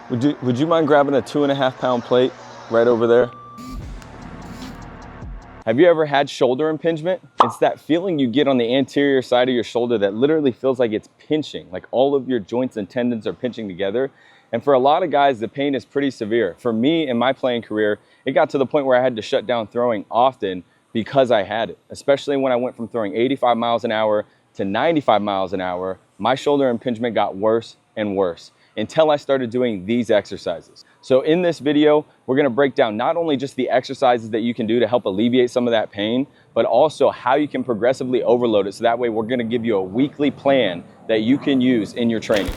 Would you mind grabbing a 2.5 pound plate right over there? Have you ever had shoulder impingement? It's that feeling you get on the anterior side of your shoulder that literally feels like it's pinching, like all of your joints and tendons are pinching together. And for a lot of guys, the pain is pretty severe. For me, in my playing career, it got to the point where I had to shut down throwing often because I had it, especially when I went from throwing 85 miles an hour to 95 miles an hour. My shoulder impingement got worse and worse until I started doing these exercises. So in this video, we're gonna break down not only just the exercises that you can do to help alleviate some of that pain, but also how you can progressively overload it. So that way we're gonna give you a weekly plan that you can use in your training.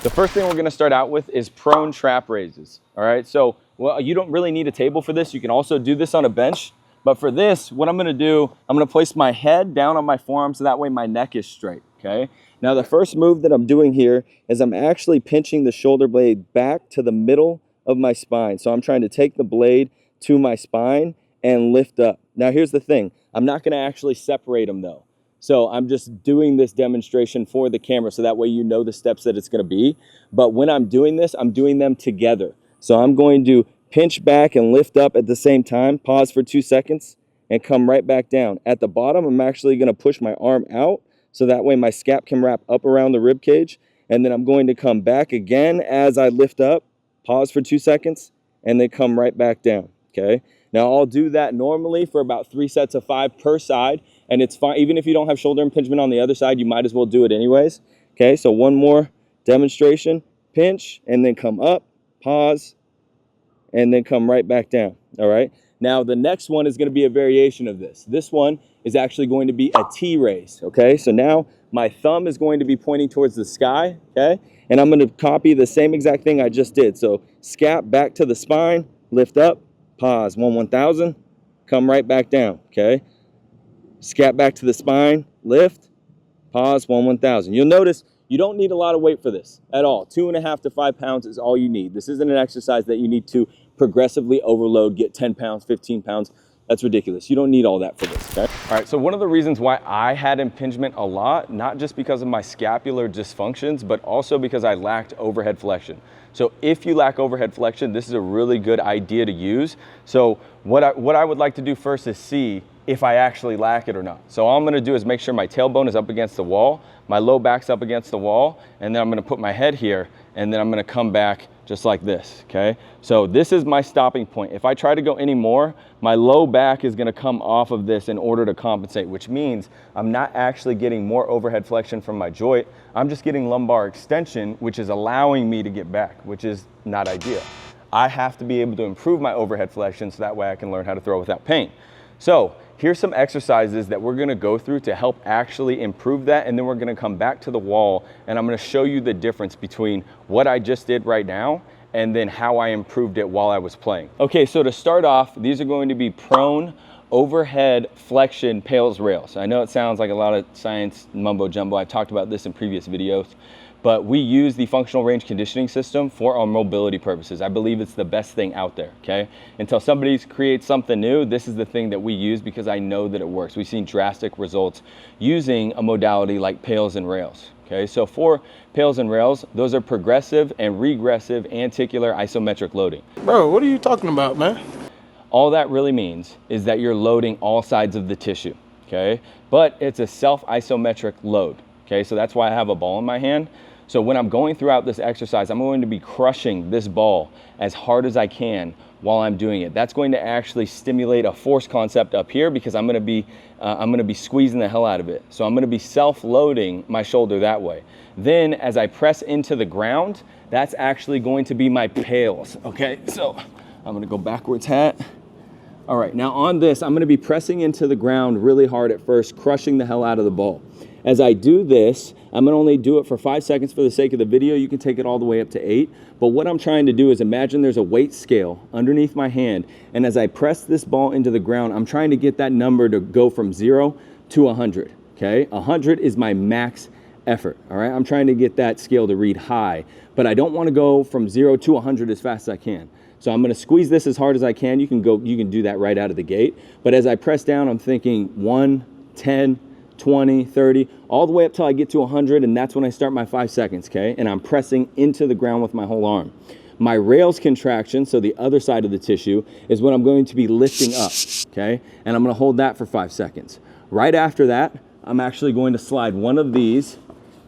The first thing we're gonna start out with is prone trap raises, all right? So, well, you don't really need a table for this. You can also do this on a bench. But for this, what I'm gonna do, I'm gonna place my head down on my forearm so that way my neck is straight, okay? Now the first move that I'm doing here is I'm actually pinching the shoulder blade back to the middle of my spine. So I'm trying to take the blade to my spine and lift up. Now here's the thing, I'm not gonna actually separate them though. So I'm just doing this demonstration for the camera so that way you know the steps that it's gonna be. But when I'm doing this, I'm doing them together. So I'm going to pinch back and lift up at the same time, pause for 2 seconds, and come right back down. At the bottom, I'm actually gonna push my arm out so that way my scap can wrap up around the rib cage. And then I'm going to come back again as I lift up, pause for 2 seconds, and then come right back down, okay? Now I'll do that normally for about 3 sets of 5 per side, and it's fine. Even if you don't have shoulder impingement on the other side, you might as well do it anyways. Okay, so one more demonstration, pinch, and then come up, pause, and then come right back down, all right? Now the next one is gonna be a variation of this. This one is actually going to be a T raise, okay? So now my thumb is going to be pointing towards the sky, okay? And I'm gonna copy the same exact thing I just did. So scap back to the spine, lift up, pause, 1/1000, come right back down, okay? Scap back to the spine, lift, pause, 1/1000. You'll notice you don't need a lot of weight for this at all. 2.5 to 5 pounds is all you need. This isn't an exercise that you need to progressively overload, get 10 pounds, 15 pounds. That's ridiculous. You don't need all that for this, okay? All right, so one of the reasons why I had impingement a lot, not just because of my scapular dysfunctions, but also because I lacked overhead flexion. So if you lack overhead flexion, this is a really good idea to use. So what I would like to do first is see if I actually lack it or not. So all I'm gonna do is make sure my tailbone is up against the wall, my low back's up against the wall, and then I'm gonna put my head here, and then I'm gonna come back just like this, okay? So this is my stopping point. If I try to go any more, my low back is gonna come off of this in order to compensate, which means I'm not actually getting more overhead flexion from my joint. I'm just getting lumbar extension, which is allowing me to get back, which is not ideal. I have to be able to improve my overhead flexion so that way I can learn how to throw without pain. So here's some exercises that we're gonna go through to help actually improve that, and then we're gonna come back to the wall and I'm gonna show you the difference between what I just did right now and then how I improved it while I was playing. Okay, so to start off, these are going to be prone overhead flexion pails rails. I know it sounds like a lot of science mumbo jumbo. I've talked about this in previous videos, but we use the functional range conditioning system for our mobility purposes. I believe it's the best thing out there, okay? Until somebody creates something new, this is the thing that we use because I know that it works. We've seen drastic results using a modality like pails and rails, okay? So for pails and rails, those are progressive and regressive anticular isometric loading. Bro, what are you talking about, man? All that really means is that you're loading all sides of the tissue, okay? But it's a self-isometric load, okay? So that's why I have a ball in my hand. So when I'm going throughout this exercise, I'm going to be crushing this ball as hard as I can while I'm doing it. That's going to actually stimulate a force concept up here because I'm gonna be squeezing the hell out of it. So I'm gonna be self-loading my shoulder that way. Then as I press into the ground, that's actually going to be my pails, okay? So I'm gonna go backwards hat. All right, now on this, I'm gonna be pressing into the ground really hard at first, crushing the hell out of the ball. As I do this, I'm gonna only do it for 5 seconds for the sake of the video. You can take it all the way up to 8. But what I'm trying to do is imagine there's a weight scale underneath my hand. And as I press this ball into the ground, I'm trying to get that number to go from 0 to 100, okay? 100 is my max effort, all right? I'm trying to get that scale to read high, but I don't wanna go from 0 to 100 as fast as I can. So I'm gonna squeeze this as hard as I can. You can do that right out of the gate. But as I press down, I'm thinking 1, 10, 20, 30, all the way up till I get to 100, and that's when I start my 5 seconds, okay? And I'm pressing into the ground with my whole arm. My rails contraction, so the other side of the tissue, is when I'm going to be lifting up, okay? And I'm gonna hold that for 5 seconds. Right after that, I'm actually going to slide one of these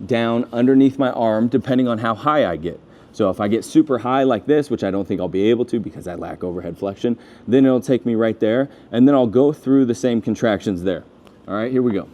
down underneath my arm, depending on how high I get. So if I get super high like this, which I don't think I'll be able to because I lack overhead flexion, then it'll take me right there, and then I'll go through the same contractions there. All right, here we go.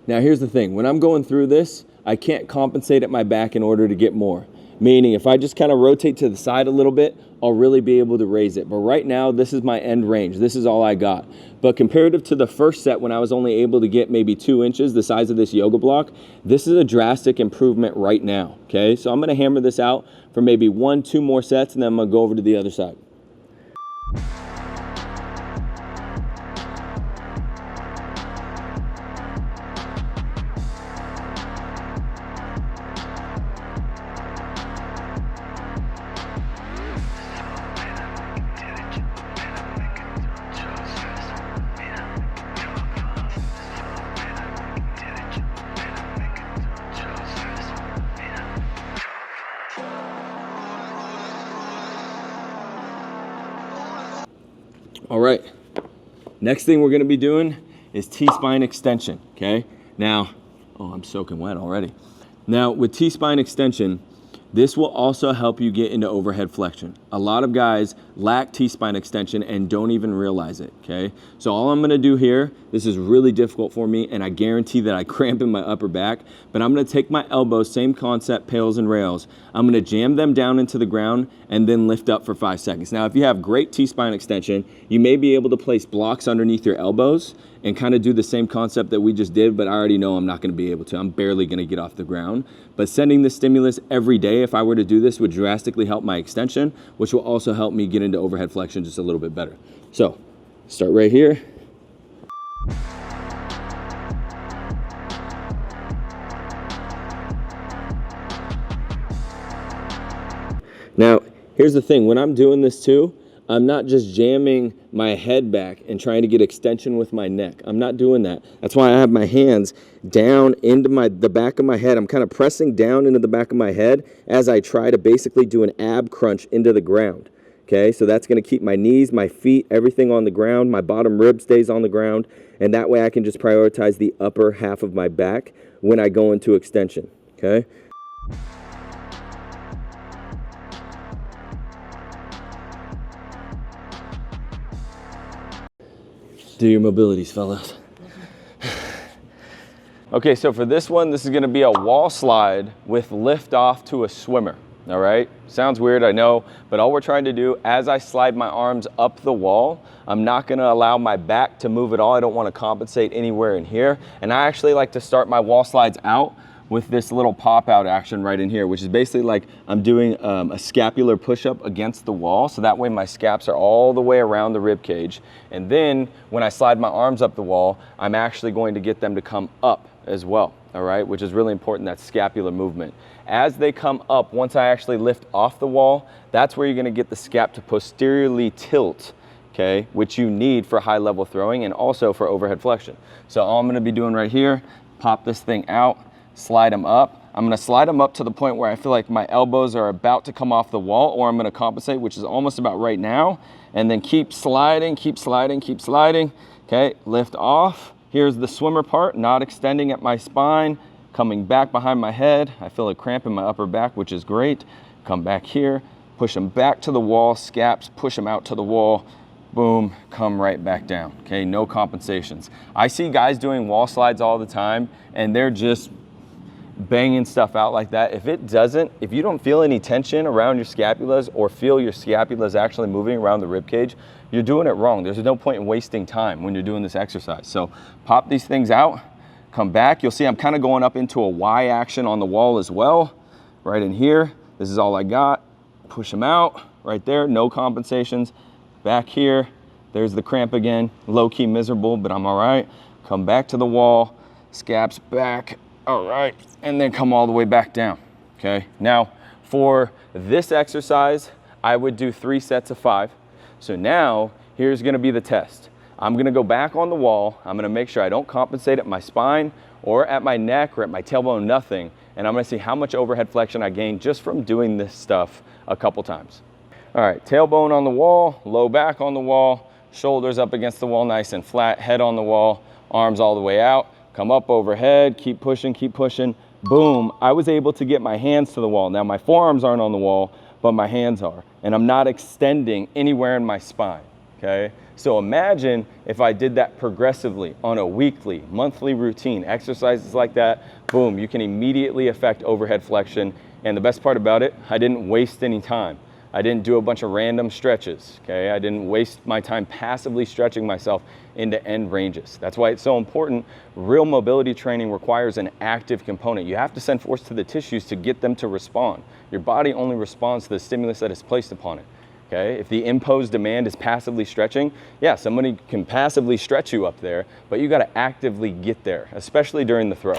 Now here's the thing, when I'm going through this, I can't compensate at my back in order to get more. Meaning if I just kind of rotate to the side a little bit, I'll really be able to raise it. But right now, this is my end range. This is all I got. But comparative to the first set when I was only able to get maybe 2 inches, the size of this yoga block, this is a drastic improvement right now, okay? So I'm gonna hammer this out for maybe 1, 2 more sets, and then I'm gonna go over to the other side. All right, next thing we're gonna be doing is T-spine extension, okay? Now, oh, I'm soaking wet already. Now, with T-spine extension, this will also help you get into overhead flexion. A lot of guys lack T-spine extension and don't even realize it, okay? So all I'm gonna do here, this is really difficult for me, and I guarantee that I cramp in my upper back, but I'm gonna take my elbows, same concept, pails and rails. I'm gonna jam them down into the ground and then lift up for 5 seconds. Now, if you have great T-spine extension, you may be able to place blocks underneath your elbows and kind of do the same concept that we just did, but I already know I'm not gonna be able to. I'm barely gonna get off the ground. But sending this stimulus every day, if I were to do this, would drastically help my extension, which will also help me get into overhead flexion just a little bit better. So, start right here. Now, here's the thing, when I'm doing this too, I'm not just jamming my head back and trying to get extension with my neck. I'm not doing that. That's why I have my hands down into the back of my head. I'm kind of pressing down into the back of my head as I try to basically do an ab crunch into the ground. Okay, so that's gonna keep my knees, my feet, everything on the ground. My bottom rib stays on the ground. And that way I can just prioritize the upper half of my back when I go into extension, okay? Do your mobilities, fellas. Okay, so for this one, this is gonna be a wall slide with lift off to a swimmer, all right? Sounds weird, I know, but all we're trying to do, as I slide my arms up the wall, I'm not gonna allow my back to move at all. I don't wanna compensate anywhere in here. And I actually like to start my wall slides out with this little pop out action right in here, which is basically like I'm doing a scapular push-up against the wall. So that way my scaps are all the way around the rib cage. And then when I slide my arms up the wall, I'm actually going to get them to come up as well, all right? Which is really important, that scapular movement. As they come up, once I actually lift off the wall, that's where you're gonna get the scap to posteriorly tilt, okay? Which you need for high level throwing and also for overhead flexion. So all I'm gonna be doing right here, pop this thing out, slide them up. I'm gonna slide them up to the point where I feel like my elbows are about to come off the wall, or I'm gonna compensate, which is almost about right now, and then keep sliding, keep sliding, keep sliding. Okay, lift off. Here's the swimmer part, not extending at my spine, coming back behind my head. I feel a cramp in my upper back, which is great. Come back here, push them back to the wall, scaps, push them out to the wall, boom, come right back down. Okay, no compensations. I see guys doing wall slides all the time, and they're just banging stuff out like that. If you don't feel any tension around your scapulas or feel your scapulas actually moving around the rib cage, you're doing it wrong. There's no point in wasting time when you're doing this exercise. So pop these things out, come back. You'll see I'm kind of going up into a Y action on the wall as well, right in here. This is all I got. Push them out right there, no compensations. Back here, there's the cramp again. Low-key miserable, but I'm all right. Come back to the wall, scaps back, all right, and then come all the way back down, okay? Now, for this exercise, I would do 3 sets of 5. So now, here's gonna be the test. I'm gonna go back on the wall. I'm gonna make sure I don't compensate at my spine or at my neck or at my tailbone, nothing. And I'm gonna see how much overhead flexion I gain just from doing this stuff a couple times. All right, tailbone on the wall, low back on the wall, shoulders up against the wall nice and flat, head on the wall, arms all the way out, come up overhead, keep pushing, boom. I was able to get my hands to the wall. Now my forearms aren't on the wall, but my hands are, and I'm not extending anywhere in my spine, okay? So imagine if I did that progressively on a weekly, monthly routine, exercises like that, boom, you can immediately affect overhead flexion. And the best part about it, I didn't waste any time. I didn't do a bunch of random stretches, okay? I didn't waste my time passively stretching myself into end ranges. That's why it's so important. Real mobility training requires an active component. You have to send force to the tissues to get them to respond. Your body only responds to the stimulus that is placed upon it, okay? If the imposed demand is passively stretching, yeah, somebody can passively stretch you up there, but you gotta actively get there, especially during the throw.